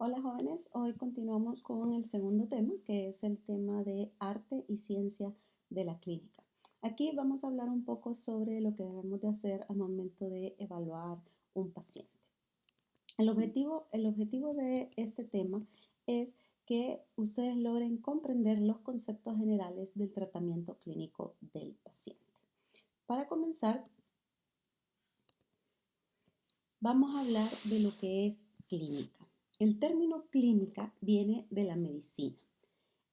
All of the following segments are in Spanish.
Hola jóvenes, hoy continuamos con el segundo tema, que es el tema de arte y ciencia de la clínica. Aquí vamos a hablar un poco sobre lo que debemos de hacer al momento de evaluar un paciente. El objetivo de este tema es que ustedes logren comprender los conceptos generales del tratamiento clínico del paciente. Para comenzar, vamos a hablar de lo que es clínica. El término clínica viene de la medicina.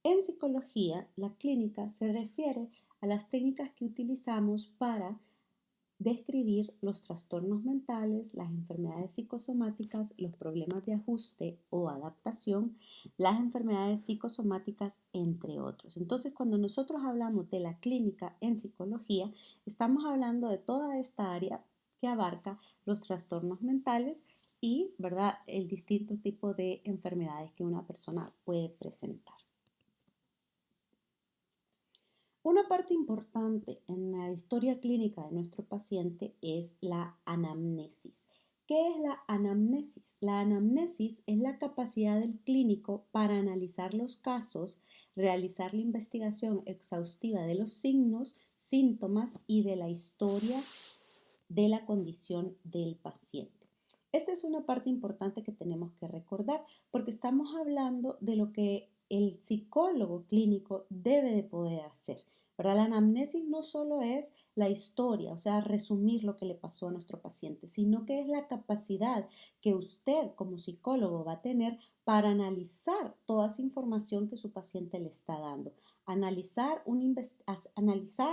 En psicología, la clínica se refiere a las técnicas que utilizamos para describir los trastornos mentales, las enfermedades psicosomáticas, los problemas de ajuste o adaptación, las enfermedades psicosomáticas, entre otros. Entonces, cuando nosotros hablamos de la clínica en psicología, estamos hablando de toda esta área que abarca los trastornos mentales y, ¿verdad?, el distinto tipo de enfermedades que una persona puede presentar. Una parte importante en la historia clínica de nuestro paciente es la anamnesis. ¿Qué es la anamnesis? La anamnesis es la capacidad del clínico para analizar los casos, realizar la investigación exhaustiva de los signos, síntomas y de la historia de la condición del paciente. Esta es una parte importante que tenemos que recordar porque estamos hablando de lo que el psicólogo clínico debe de poder hacer. ¿Verdad? La anamnesis no solo es la historia, o sea, resumir lo que le pasó a nuestro paciente, sino que es la capacidad que usted como psicólogo va a tener para analizar toda esa información que su paciente le está dando. Analizar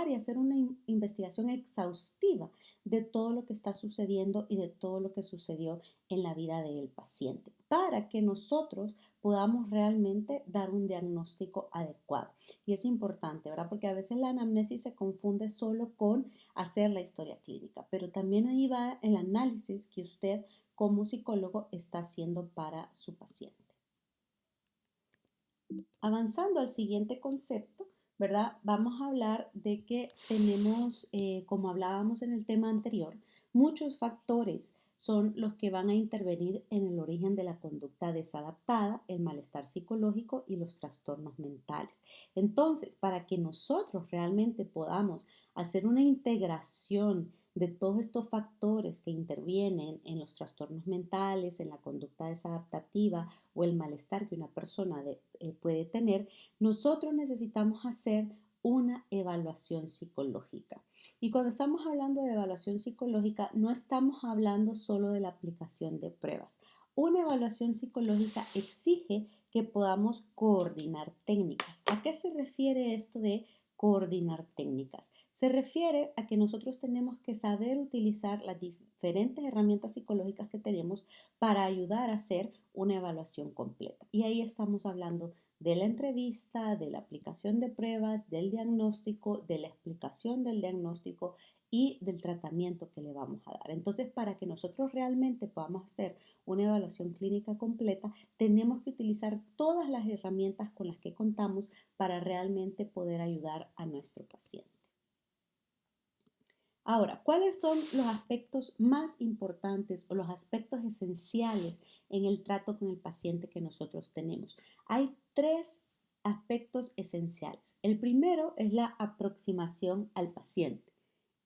y hacer una investigación exhaustiva de todo lo que está sucediendo y de todo lo que sucedió en la vida del paciente, para que nosotros podamos realmente dar un diagnóstico adecuado. Y es importante, ¿verdad? Porque a veces la anamnesis se confunde solo con hacer la historia clínica, pero también ahí va el análisis que usted como psicólogo está haciendo para su paciente. Avanzando al siguiente concepto, ¿verdad? Vamos a hablar de que tenemos, como hablábamos en el tema anterior, muchos factores son los que van a intervenir en el origen de la conducta desadaptada, el malestar psicológico y los trastornos mentales. Entonces, para que nosotros realmente podamos hacer una integración de todos estos factores que intervienen en los trastornos mentales, en la conducta desadaptativa o el malestar que una persona puede tener, nosotros necesitamos hacer una evaluación psicológica. Y cuando estamos hablando de evaluación psicológica, no estamos hablando solo de la aplicación de pruebas. Una evaluación psicológica exige que podamos coordinar técnicas. ¿A qué se refiere esto de coordinar técnicas? Se refiere a que nosotros tenemos que saber utilizar las diferentes herramientas psicológicas que tenemos para ayudar a hacer una evaluación completa. Y ahí estamos hablando de la entrevista, de la aplicación de pruebas, del diagnóstico, de la explicación del diagnóstico y del tratamiento que le vamos a dar. Entonces, para que nosotros realmente podamos hacer una evaluación clínica completa, tenemos que utilizar todas las herramientas con las que contamos para realmente poder ayudar a nuestro paciente. Ahora, ¿cuáles son los aspectos más importantes o los aspectos esenciales en el trato con el paciente que nosotros tenemos? Hay tres aspectos esenciales. El primero es la aproximación al paciente.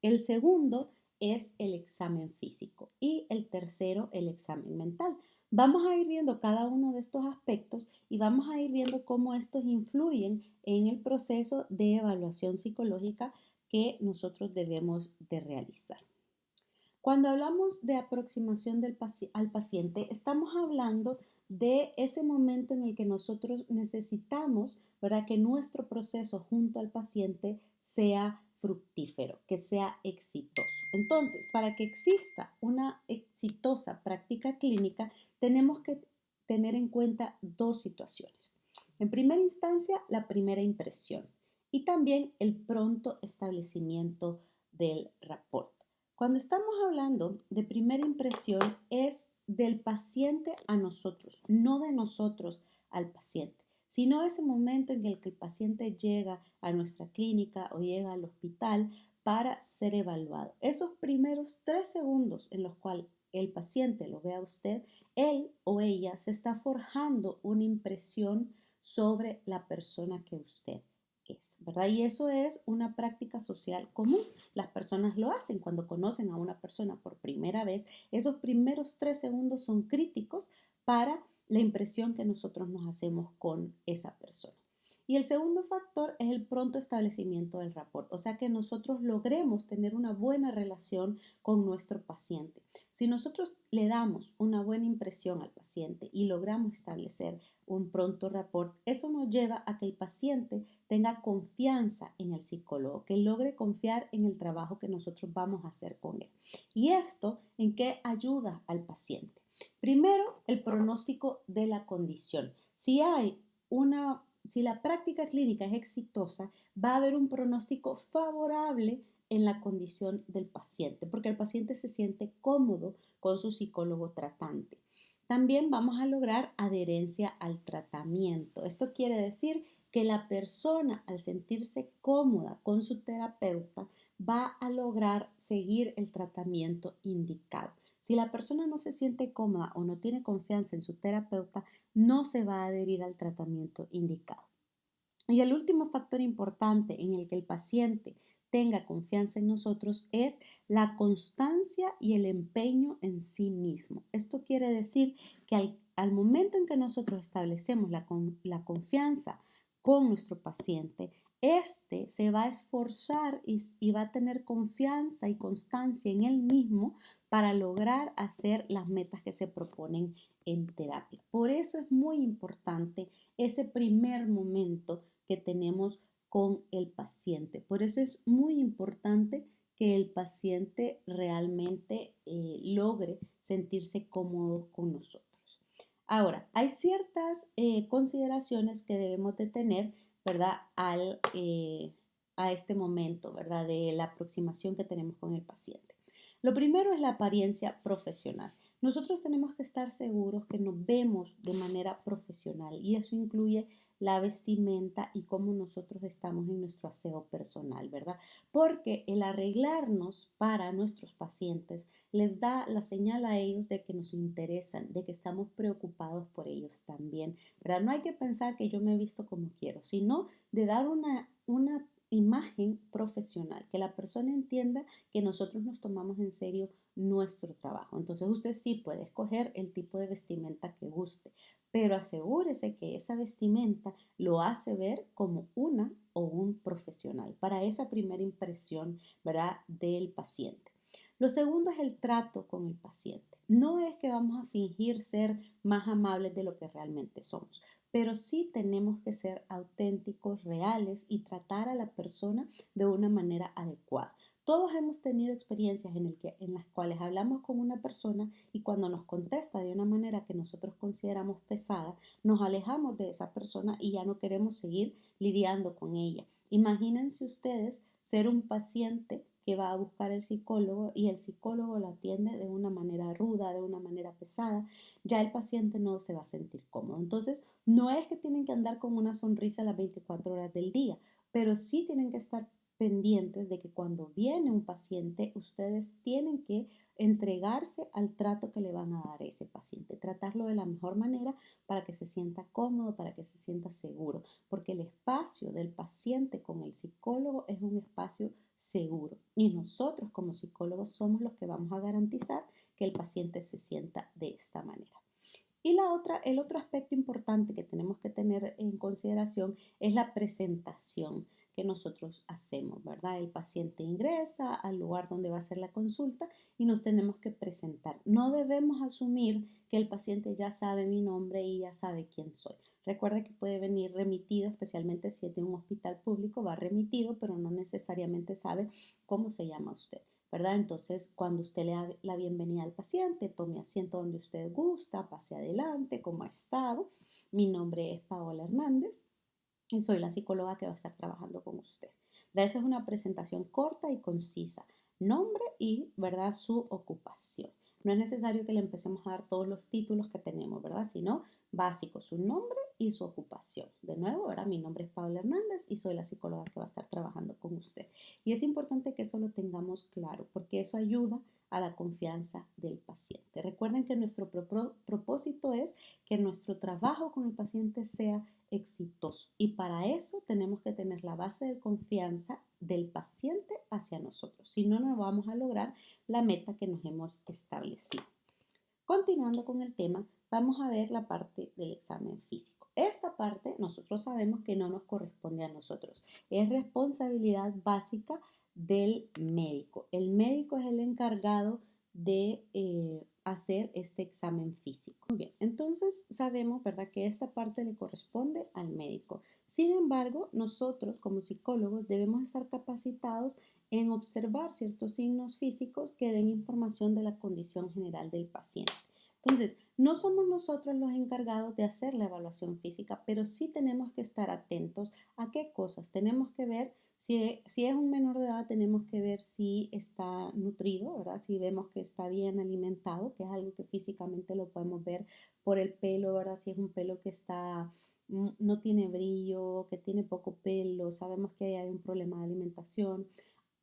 El segundo es el examen físico y el tercero el examen mental. Vamos a ir viendo cada uno de estos aspectos y vamos a ir viendo cómo estos influyen en el proceso de evaluación psicológica que nosotros debemos de realizar. Cuando hablamos de aproximación al paciente, estamos hablando de ese momento en el que nosotros necesitamos, ¿verdad?, que nuestro proceso junto al paciente sea fructífero, que sea exitoso. Entonces, para que exista una exitosa práctica clínica, tenemos que tener en cuenta dos situaciones. En primera instancia, la primera impresión y también el pronto establecimiento del rapport. Cuando estamos hablando de primera impresión es del paciente a nosotros, no de nosotros al paciente, sino ese momento en el que el paciente llega a nuestra clínica o llega al hospital para ser evaluado. Esos primeros 3 segundos en los cuales el paciente lo vea a usted, él o ella se está forjando una impresión sobre la persona que usted es, ¿verdad? Y eso es una práctica social común. Las personas lo hacen cuando conocen a una persona por primera vez. Esos primeros 3 segundos son críticos para la impresión que nosotros nos hacemos con esa persona. Y el segundo factor es el pronto establecimiento del rapport, o sea que nosotros logremos tener una buena relación con nuestro paciente. Si nosotros le damos una buena impresión al paciente y logramos establecer un pronto rapport, eso nos lleva a que el paciente tenga confianza en el psicólogo, que logre confiar en el trabajo que nosotros vamos a hacer con él. ¿Y esto en qué ayuda al paciente? Primero, el pronóstico de la condición. Si la práctica clínica es exitosa, va a haber un pronóstico favorable en la condición del paciente, porque el paciente se siente cómodo con su psicólogo tratante. También vamos a lograr adherencia al tratamiento. Esto quiere decir que la persona, al sentirse cómoda con su terapeuta, va a lograr seguir el tratamiento indicado. Si la persona no se siente cómoda o no tiene confianza en su terapeuta, no se va a adherir al tratamiento indicado. Y el último factor importante en el que el paciente tenga confianza en nosotros es la constancia y el empeño en sí mismo. Esto quiere decir que al momento en que nosotros establecemos la confianza con nuestro paciente, este se va a esforzar y va a tener confianza y constancia en él mismo para lograr hacer las metas que se proponen en terapia. Por eso es muy importante ese primer momento que tenemos con el paciente. Por eso es muy importante que el paciente realmente logre sentirse cómodo con nosotros. Ahora, hay ciertas consideraciones que debemos de tener, ¿verdad? A este momento, ¿verdad? De la aproximación que tenemos con el paciente. Lo primero es la apariencia profesional. Nosotros tenemos que estar seguros que nos vemos de manera profesional y eso incluye la vestimenta y cómo nosotros estamos en nuestro aseo personal, ¿verdad? Porque el arreglarnos para nuestros pacientes les da la señal a ellos de que nos interesan, de que estamos preocupados por ellos también, ¿verdad? No hay que pensar que yo me he visto como quiero, sino de dar una imagen profesional, que la persona entienda que nosotros nos tomamos en serio nuestro trabajo. Entonces usted sí puede escoger el tipo de vestimenta que guste, pero asegúrese que esa vestimenta lo hace ver como una o un profesional para esa primera impresión, ¿verdad?, del paciente. Lo segundo es el trato con el paciente. No es que vamos a fingir ser más amables de lo que realmente somos, pero sí tenemos que ser auténticos, reales y tratar a la persona de una manera adecuada. Todos hemos tenido experiencias en las cuales hablamos con una persona y cuando nos contesta de una manera que nosotros consideramos pesada, nos alejamos de esa persona y ya no queremos seguir lidiando con ella. Imagínense ustedes ser un paciente que va a buscar el psicólogo y el psicólogo lo atiende de una manera ruda, de una manera pesada, ya el paciente no se va a sentir cómodo. Entonces, no es que tienen que andar con una sonrisa las 24 horas del día, pero sí tienen que estar pendientes de que cuando viene un paciente, ustedes tienen que entregarse al trato que le van a dar a ese paciente, tratarlo de la mejor manera para que se sienta cómodo, para que se sienta seguro, porque el espacio del paciente con el psicólogo es un espacio seguro y nosotros como psicólogos somos los que vamos a garantizar que el paciente se sienta de esta manera. Y el otro aspecto importante que tenemos que tener en consideración es la presentación que nosotros hacemos, ¿verdad? El paciente ingresa al lugar donde va a hacer la consulta y nos tenemos que presentar. No debemos asumir que el paciente ya sabe mi nombre y ya sabe quién soy. Recuerde que puede venir remitido, especialmente si es de un hospital público, va remitido, pero no necesariamente sabe cómo se llama usted, ¿verdad? Entonces, cuando usted le da la bienvenida al paciente, tome asiento donde usted gusta, pase adelante, ¿cómo ha estado? Mi nombre es Paola Hernández y soy la psicóloga que va a estar trabajando con usted. Esa es una presentación corta y concisa, nombre y, ¿verdad?, su ocupación. No es necesario que le empecemos a dar todos los títulos que tenemos, ¿verdad?, sino básico, su nombre y su ocupación. De nuevo, ¿verdad?, mi nombre es Paola Hernández y soy la psicóloga que va a estar trabajando con usted. Y es importante que eso lo tengamos claro porque eso ayuda a la confianza del paciente. Recuerden que nuestro propósito es que nuestro trabajo con el paciente sea exitoso y para eso tenemos que tener la base de confianza del paciente hacia nosotros. Si no, no vamos a lograr la meta que nos hemos establecido. Continuando con el tema, vamos a ver la parte del examen físico. Esta parte nosotros sabemos que no nos corresponde a nosotros. Es responsabilidad básica del médico. El médico es el encargado de hacer este examen físico. Muy bien, entonces sabemos, ¿verdad?, que esta parte le corresponde al médico. Sin embargo, nosotros como psicólogos debemos estar capacitados en observar ciertos signos físicos que den información de la condición general del paciente. Entonces, no somos nosotros los encargados de hacer la evaluación física, pero sí tenemos que estar atentos a qué cosas. Tenemos que ver si es un menor de edad, tenemos que ver si está nutrido, ¿verdad? Si vemos que está bien alimentado, que es algo que físicamente lo podemos ver por el pelo, ¿verdad? Si es un pelo que no tiene brillo, que tiene poco pelo, sabemos que hay un problema de alimentación.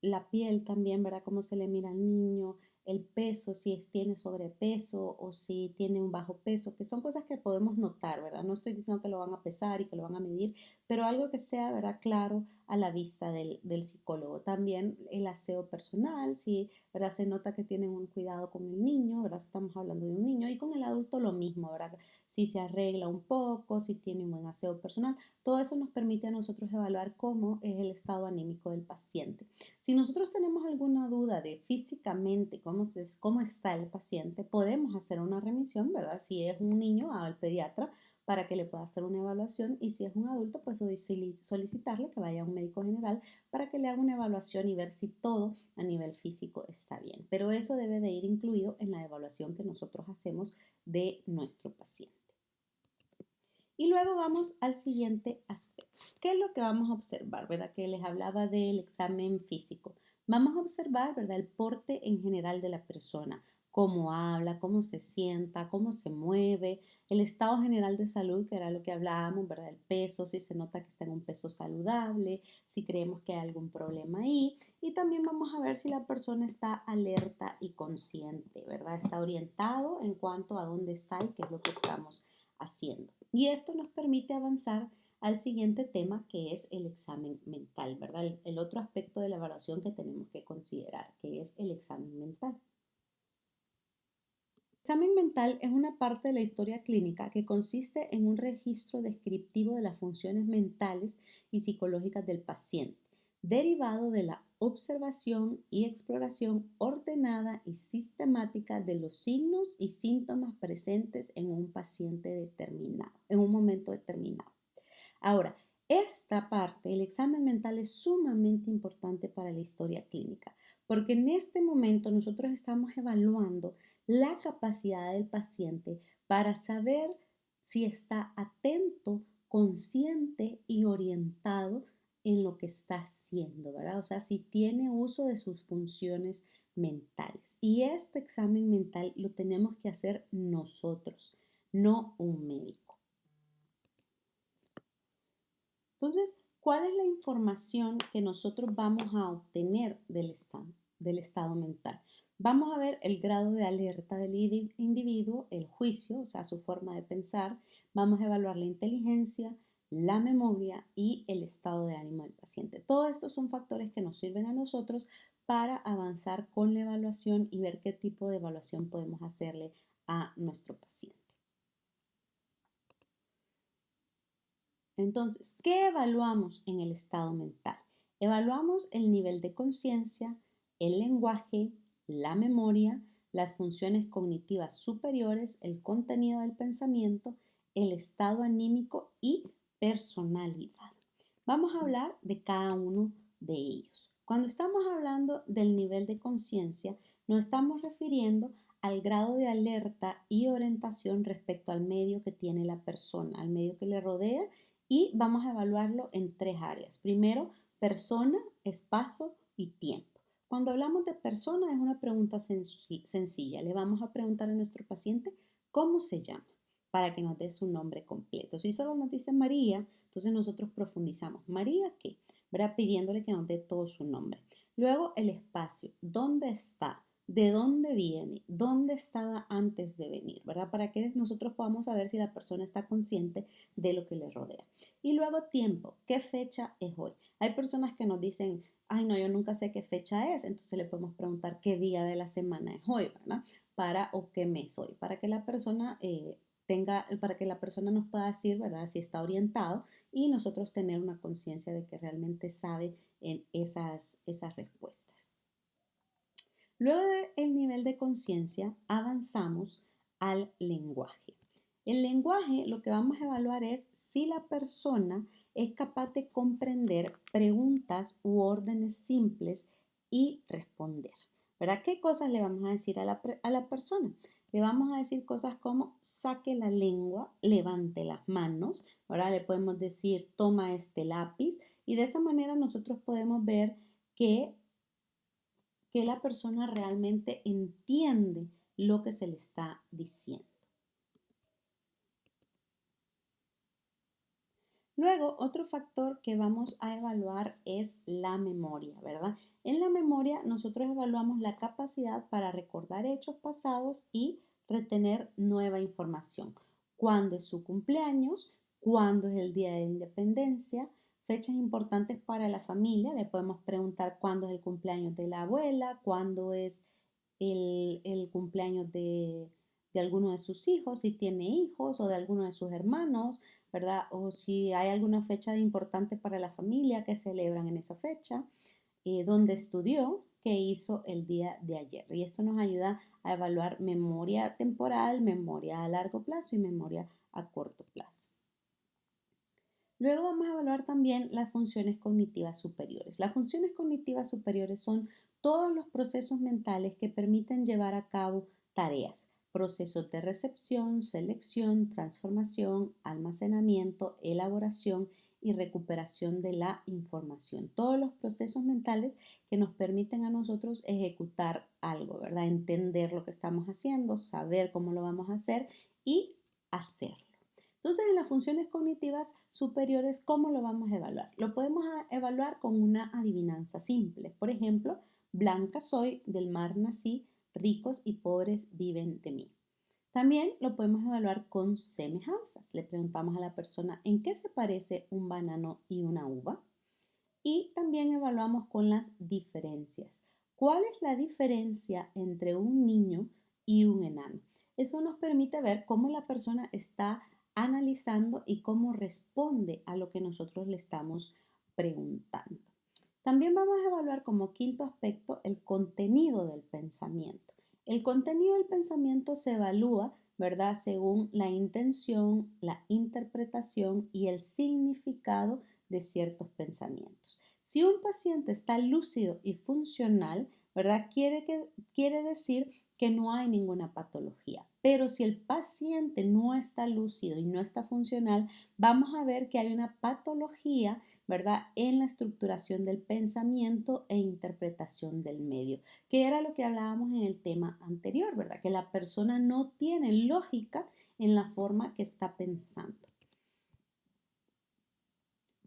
La piel también, ¿verdad? Cómo se le mira al niño, el peso, si tiene sobrepeso o si tiene un bajo peso, que son cosas que podemos notar, ¿verdad? No estoy diciendo que lo van a pesar y que lo van a medir, pero algo que sea, ¿verdad?, claro a la vista del psicólogo. También el aseo personal, si, ¿verdad?, se nota que tienen un cuidado con el niño, ¿verdad? Estamos hablando de un niño y con el adulto lo mismo, ¿verdad? Si se arregla un poco, si tiene un buen aseo personal, todo eso nos permite a nosotros evaluar cómo es el estado anímico del paciente. Si nosotros tenemos alguna duda de físicamente cómo está el paciente, podemos hacer una remisión, ¿verdad? Si es un niño, al pediatra para que le pueda hacer una evaluación y si es un adulto, pues solicitarle que vaya a un médico general para que le haga una evaluación y ver si todo a nivel físico está bien. Pero eso debe de ir incluido en la evaluación que nosotros hacemos de nuestro paciente. Y luego vamos al siguiente aspecto. ¿Qué es lo que vamos a observar? ¿Verdad? Que les hablaba del examen físico. Vamos a observar, ¿verdad?, el porte en general de la persona, cómo habla, cómo se sienta, cómo se mueve, el estado general de salud, que era lo que hablábamos, ¿verdad?, el peso, si se nota que está en un peso saludable, si creemos que hay algún problema ahí. Y también vamos a ver si la persona está alerta y consciente, ¿verdad? Está orientado en cuanto a dónde está y qué es lo que estamos haciendo. Y esto nos permite avanzar al siguiente tema, que es el examen mental, ¿verdad? El otro aspecto de la evaluación que tenemos que considerar, que es el examen mental. El examen mental es una parte de la historia clínica que consiste en un registro descriptivo de las funciones mentales y psicológicas del paciente, derivado de la observación y exploración ordenada y sistemática de los signos y síntomas presentes en un paciente determinado, en un momento determinado. Ahora, esta parte, el examen mental, es sumamente importante para la historia clínica, porque en este momento nosotros estamos evaluando la capacidad del paciente para saber si está atento, consciente y orientado en lo que está haciendo, ¿verdad? O sea, si tiene uso de sus funciones mentales. Y este examen mental lo tenemos que hacer nosotros, no un médico. Entonces, ¿cuál es la información que nosotros vamos a obtener del estado mental? Vamos a ver el grado de alerta del individuo, el juicio, o sea, su forma de pensar. Vamos a evaluar la inteligencia, la memoria y el estado de ánimo del paciente. Todos estos son factores que nos sirven a nosotros para avanzar con la evaluación y ver qué tipo de evaluación podemos hacerle a nuestro paciente. Entonces, ¿qué evaluamos en el estado mental? Evaluamos el nivel de conciencia, el lenguaje, la memoria, las funciones cognitivas superiores, el contenido del pensamiento, el estado anímico y personalidad. Vamos a hablar de cada uno de ellos. Cuando estamos hablando del nivel de conciencia, nos estamos refiriendo al grado de alerta y orientación respecto al medio que tiene la persona, al medio que le rodea, y vamos a evaluarlo en tres áreas. Primero, persona, espacio y tiempo. Cuando hablamos de persona es una pregunta sencilla. Le vamos a preguntar a nuestro paciente cómo se llama para que nos dé su nombre completo. Si solo nos dice María, entonces nosotros profundizamos. ¿María qué? ¿Verdad? Pidiéndole que nos dé todo su nombre. Luego el espacio. ¿Dónde está? de dónde viene, dónde estaba antes de venir, ¿verdad? Para que nosotros podamos saber si la persona está consciente de lo que le rodea. Y luego tiempo, ¿qué fecha es hoy? Hay personas que nos dicen, ay no, yo nunca sé qué fecha es, entonces le podemos preguntar qué día de la semana es hoy, ¿verdad? O qué mes hoy, para que la persona para que la persona nos pueda decir, ¿verdad? Si está orientado y nosotros tener una conciencia de que realmente sabe en esas respuestas. Luego del nivel de conciencia, avanzamos al lenguaje. El lenguaje lo que vamos a evaluar es si la persona es capaz de comprender preguntas u órdenes simples y responder. ¿Verdad? ¿Qué cosas le vamos a decir a la persona? Le vamos a decir cosas como saque la lengua, levante las manos. Ahora le podemos decir toma este lápiz y de esa manera nosotros podemos ver que la persona realmente entiende lo que se le está diciendo. Luego, otro factor que vamos a evaluar es la memoria, ¿verdad? En la memoria nosotros evaluamos la capacidad para recordar hechos pasados y retener nueva información. ¿Cuándo es su cumpleaños? ¿Cuándo es el día de la independencia? Fechas importantes para la familia. Le podemos preguntar cuándo es el cumpleaños de la abuela, cuándo es el cumpleaños de alguno de sus hijos, si tiene hijos o de alguno de sus hermanos, ¿verdad? O si hay alguna fecha importante para la familia que celebran en esa fecha, dónde estudió, qué hizo el día de ayer. Y esto nos ayuda a evaluar memoria temporal, memoria a largo plazo y memoria a corto plazo. Luego vamos a evaluar también las funciones cognitivas superiores. Las funciones cognitivas superiores son todos los procesos mentales que permiten llevar a cabo tareas, procesos de recepción, selección, transformación, almacenamiento, elaboración y recuperación de la información. Todos los procesos mentales que nos permiten a nosotros ejecutar algo, ¿verdad? Entender lo que estamos haciendo, saber cómo lo vamos a hacer y hacerlo. Entonces, en las funciones cognitivas superiores, ¿cómo lo vamos a evaluar? Lo podemos evaluar con una adivinanza simple. Por ejemplo, blanca soy, del mar nací, ricos y pobres viven de mí. También lo podemos evaluar con semejanzas. Le preguntamos a la persona en qué se parece un banano y una uva. Y también evaluamos con las diferencias. ¿Cuál es la diferencia entre un niño y un enano? Eso nos permite ver cómo la persona está analizando y cómo responde a lo que nosotros le estamos preguntando. También vamos a evaluar como quinto aspecto el contenido del pensamiento. El contenido del pensamiento se evalúa, ¿verdad?, según la intención, la interpretación y el significado de ciertos pensamientos. Si un paciente está lúcido y funcional, ¿verdad? Quiere decir que no hay ninguna patología. Pero si el paciente no está lúcido y no está funcional, vamos a ver que hay una patología, ¿verdad?, en la estructuración del pensamiento e interpretación del medio, que era lo que hablábamos en el tema anterior, ¿verdad? Que la persona no tiene lógica en la forma que está pensando.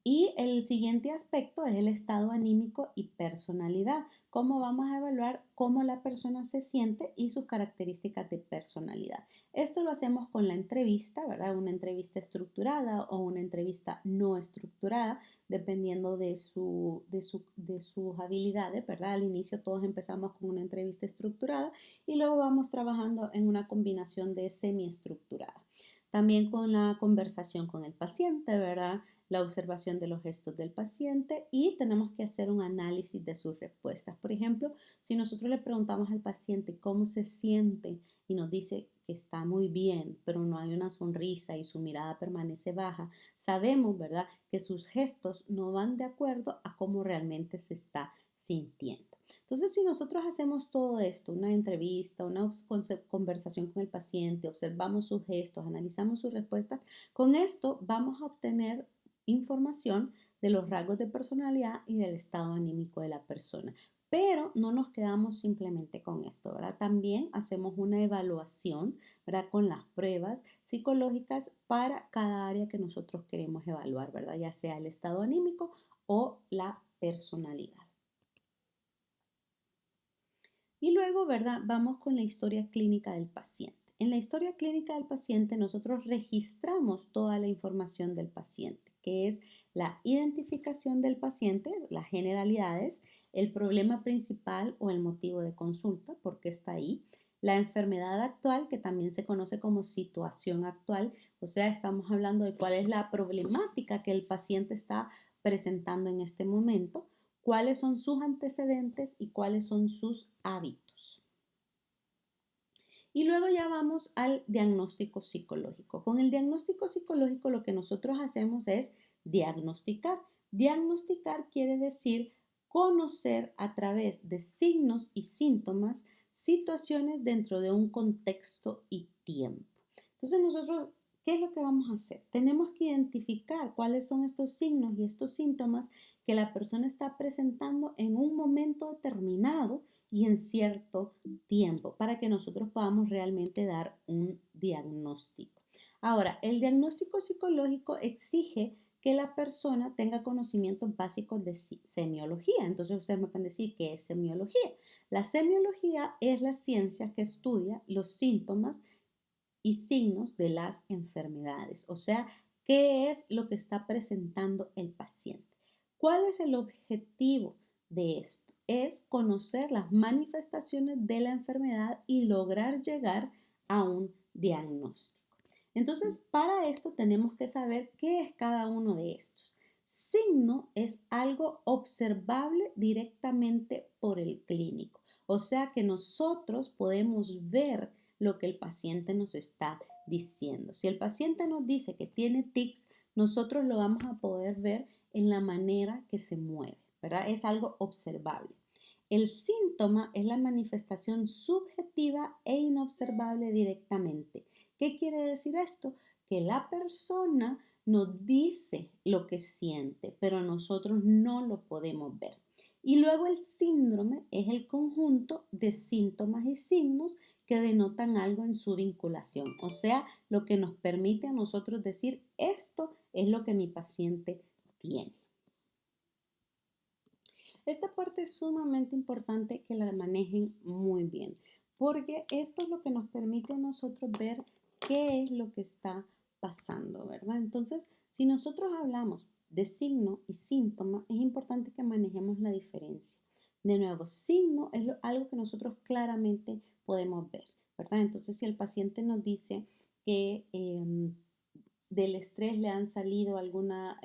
Y el siguiente aspecto es el estado anímico y personalidad. Cómo vamos a evaluar cómo la persona se siente y sus características de personalidad. Esto lo hacemos con la entrevista, ¿verdad? Una entrevista estructurada o una entrevista no estructurada, dependiendo de sus habilidades, ¿verdad? Al inicio todos empezamos con una entrevista estructurada y luego vamos trabajando en una combinación de semiestructurada. También con la conversación con el paciente, ¿verdad? La observación de los gestos del paciente y tenemos que hacer un análisis de sus respuestas. Por ejemplo, si nosotros le preguntamos al paciente cómo se siente y nos dice que está muy bien, pero no hay una sonrisa y su mirada permanece baja, sabemos, ¿verdad?, que sus gestos no van de acuerdo a cómo realmente se está sintiendo. Entonces, si nosotros hacemos todo esto, una entrevista, una conversación con el paciente, observamos sus gestos, analizamos sus respuestas, con esto vamos a obtener información de los rasgos de personalidad y del estado anímico de la persona. Pero no nos quedamos simplemente con esto, ¿verdad? También hacemos una evaluación, ¿verdad?, con las pruebas psicológicas para cada área que nosotros queremos evaluar, ¿verdad? Ya sea el estado anímico o la personalidad. Y luego, ¿verdad? Vamos con la historia clínica del paciente. En la historia clínica del paciente nosotros registramos toda la información del paciente, que es la identificación del paciente, las generalidades, el problema principal o el motivo de consulta, por qué está ahí, la enfermedad actual, que también se conoce como situación actual, o sea, estamos hablando de cuál es la problemática que el paciente está presentando en este momento, cuáles son sus antecedentes y cuáles son sus hábitos. Y luego ya vamos al diagnóstico psicológico. Con el diagnóstico psicológico lo que nosotros hacemos es diagnosticar. Diagnosticar quiere decir conocer a través de signos y síntomas situaciones dentro de un contexto y tiempo. Entonces nosotros, ¿qué es lo que vamos a hacer? Tenemos que identificar cuáles son estos signos y estos síntomas que la persona está presentando en un momento determinado y en cierto tiempo para que nosotros podamos realmente dar un diagnóstico. Ahora, el diagnóstico psicológico exige que la persona tenga conocimientos básicos de semiología. Entonces ustedes me pueden decir, ¿qué es semiología? La semiología es la ciencia que estudia los síntomas y signos de las enfermedades, o sea, ¿qué es lo que está presentando el paciente? ¿Cuál es el objetivo de esto? Es conocer las manifestaciones de la enfermedad y lograr llegar a un diagnóstico. Entonces, para esto tenemos que saber qué es cada uno de estos. Signo es algo observable directamente por el clínico, o sea que nosotros podemos ver lo que el paciente nos está diciendo. Si el paciente nos dice que tiene tics, nosotros lo vamos a poder ver en la manera que se mueve, ¿verdad? Es algo observable. El síntoma es la manifestación subjetiva e inobservable directamente. ¿Qué quiere decir esto? Que la persona nos dice lo que siente, pero nosotros no lo podemos ver. Y luego el síndrome es el conjunto de síntomas y signos que denotan algo en su vinculación, o sea, lo que nos permite a nosotros decir esto es lo que mi paciente tiene. Esta parte es sumamente importante que la manejen muy bien, porque esto es lo que nos permite a nosotros ver qué es lo que está pasando, ¿verdad? Entonces, si nosotros hablamos de signo y síntoma, es importante que manejemos la diferencia. De nuevo, signo es algo que nosotros claramente podemos ver, ¿verdad? Entonces, si el paciente nos dice que del estrés le han salido alguna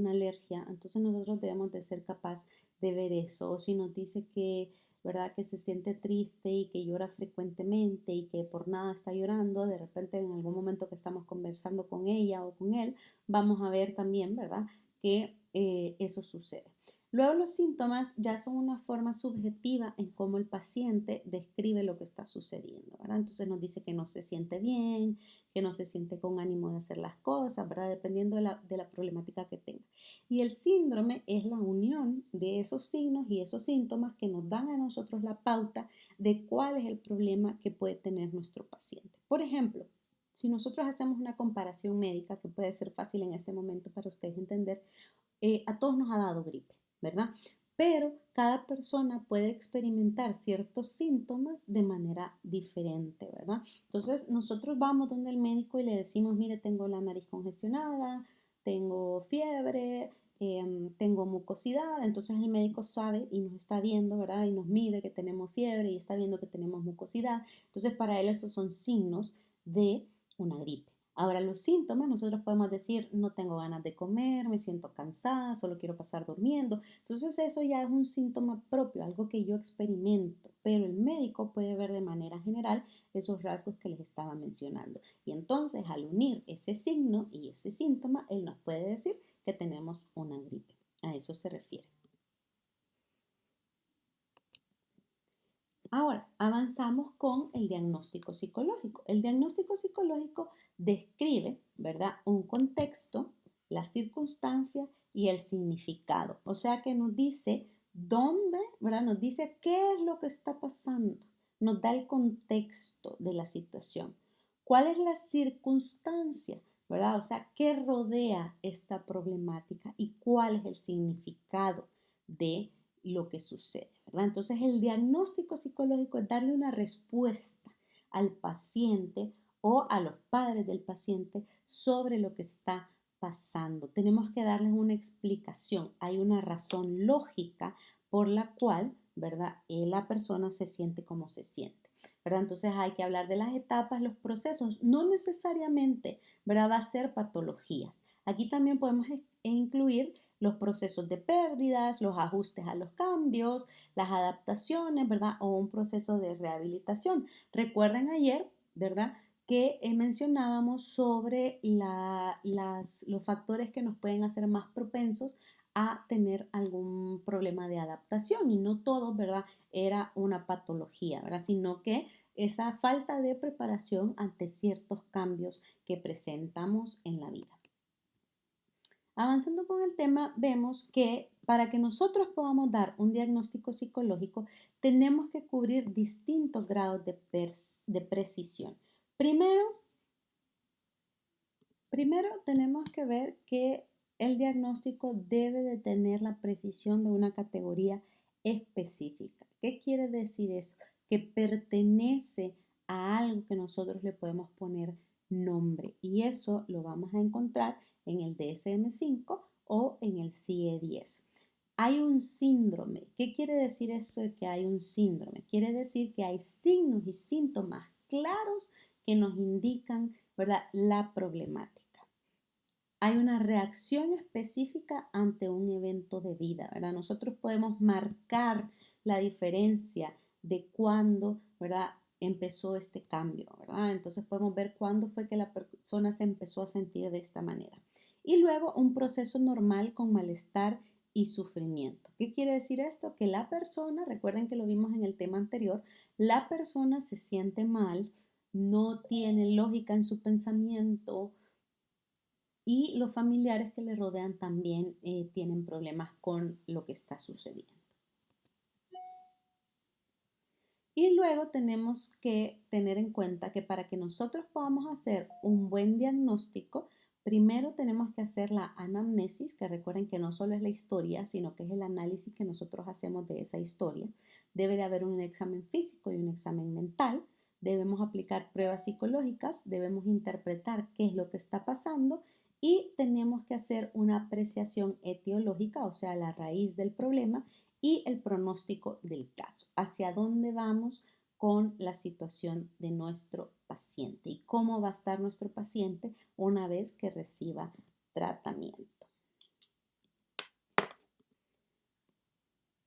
alergia, entonces nosotros debemos de ser capaz de ver eso. O si nos dice que, ¿verdad? Que se siente triste y que llora frecuentemente y que por nada está llorando, de repente en algún momento que estamos conversando con ella o con él, vamos a ver también, ¿verdad? Que eso sucede. Luego los síntomas ya son una forma subjetiva en cómo el paciente describe lo que está sucediendo, ¿verdad? Entonces nos dice que no se siente bien, que no se siente con ánimo de hacer las cosas, ¿verdad? Dependiendo de la problemática que tenga. Y el síndrome es la unión de esos signos y esos síntomas que nos dan a nosotros la pauta de cuál es el problema que puede tener nuestro paciente. Por ejemplo, si nosotros hacemos una comparación médica, que puede ser fácil en este momento para ustedes entender, a todos nos ha dado gripe, ¿verdad? Pero cada persona puede experimentar ciertos síntomas de manera diferente, ¿verdad? Entonces nosotros vamos donde el médico y le decimos, mire, tengo la nariz congestionada, tengo fiebre, tengo mucosidad, entonces el médico sabe y nos está viendo, ¿verdad? Y nos mide que tenemos fiebre y está viendo que tenemos mucosidad. Entonces para él esos son signos de una gripe. Ahora los síntomas, nosotros podemos decir, no tengo ganas de comer, me siento cansada, solo quiero pasar durmiendo. Entonces eso ya es un síntoma propio, algo que yo experimento, pero el médico puede ver de manera general esos rasgos que les estaba mencionando. Y entonces al unir ese signo y ese síntoma, él nos puede decir que tenemos una gripe. A eso se refiere. Ahora, avanzamos con el diagnóstico psicológico. El diagnóstico psicológico describe, ¿verdad?, un contexto, las circunstancias y el significado. O sea que nos dice dónde, ¿verdad? Nos dice qué es lo que está pasando. Nos da el contexto de la situación. ¿Cuál es la circunstancia? ¿Verdad? O sea, ¿qué rodea esta problemática y cuál es el significado de lo que sucede? ¿verdad? Entonces, el diagnóstico psicológico es darle una respuesta al paciente o a los padres del paciente sobre lo que está pasando. Tenemos que darles una explicación. Hay una razón lógica por la cual, ¿verdad? La persona se siente como se siente, ¿verdad? Entonces hay que hablar de las etapas, los procesos. No necesariamente, ¿verdad? Va a ser patologías. Aquí también podemos incluir los procesos de pérdidas, los ajustes a los cambios, las adaptaciones, ¿verdad? O un proceso de rehabilitación. Recuerden ayer, ¿verdad? Que mencionábamos sobre los factores que nos pueden hacer más propensos a tener algún problema de adaptación y no todo, ¿verdad? Era una patología, ¿verdad? Sino que esa falta de preparación ante ciertos cambios que presentamos en la vida. Avanzando con el tema, vemos que para que nosotros podamos dar un diagnóstico psicológico, tenemos que cubrir distintos grados de precisión. Primero tenemos que ver que el diagnóstico debe de tener la precisión de una categoría específica. ¿Qué quiere decir eso? Que pertenece a algo que nosotros le podemos poner nombre y eso lo vamos a encontrar en el DSM-5 o en el CIE-10. Hay un síndrome. ¿Qué quiere decir eso de que hay un síndrome? Quiere decir que hay signos y síntomas claros que nos indican, ¿verdad?, la problemática. Hay una reacción específica ante un evento de vida, ¿verdad? Nosotros podemos marcar la diferencia de cuándo, ¿verdad?, empezó este cambio, ¿verdad? Entonces podemos ver cuándo fue que la persona se empezó a sentir de esta manera. Y luego un proceso normal con malestar y sufrimiento. ¿Qué quiere decir esto? Que la persona, recuerden que lo vimos en el tema anterior, la persona se siente mal, no tiene lógica en su pensamiento y los familiares que le rodean también tienen problemas con lo que está sucediendo. Y luego tenemos que tener en cuenta que para que nosotros podamos hacer un buen diagnóstico, primero tenemos que hacer la anamnesis, que recuerden que no solo es la historia, sino que es el análisis que nosotros hacemos de esa historia. Debe de haber un examen físico y un examen mental. Debemos aplicar pruebas psicológicas, debemos interpretar qué es lo que está pasando y tenemos que hacer una apreciación etiológica, o sea, la raíz del problema y el pronóstico del caso, hacia dónde vamos con la situación de nuestro paciente y cómo va a estar nuestro paciente una vez que reciba tratamiento.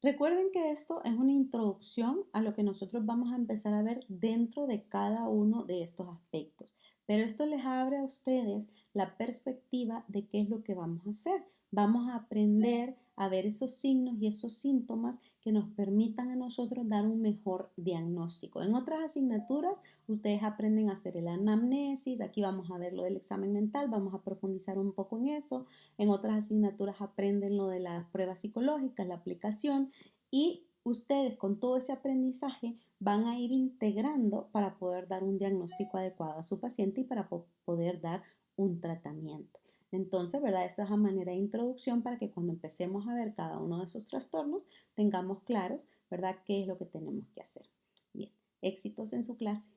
Recuerden que esto es una introducción a lo que nosotros vamos a empezar a ver dentro de cada uno de estos aspectos, pero esto les abre a ustedes la perspectiva de qué es lo que vamos a hacer. Vamos a aprender a ver esos signos y esos síntomas que nos permitan a nosotros dar un mejor diagnóstico. En otras asignaturas, ustedes aprenden a hacer el anamnesis, aquí vamos a ver lo del examen mental, vamos a profundizar un poco en eso. En otras asignaturas aprenden lo de las pruebas psicológicas, la aplicación y ustedes con todo ese aprendizaje van a ir integrando para poder dar un diagnóstico adecuado a su paciente y para poder dar un tratamiento. Entonces, ¿verdad? Esto es a manera de introducción para que cuando empecemos a ver cada uno de esos trastornos tengamos claros, ¿verdad?, qué es lo que tenemos que hacer. Bien, éxitos en su clase.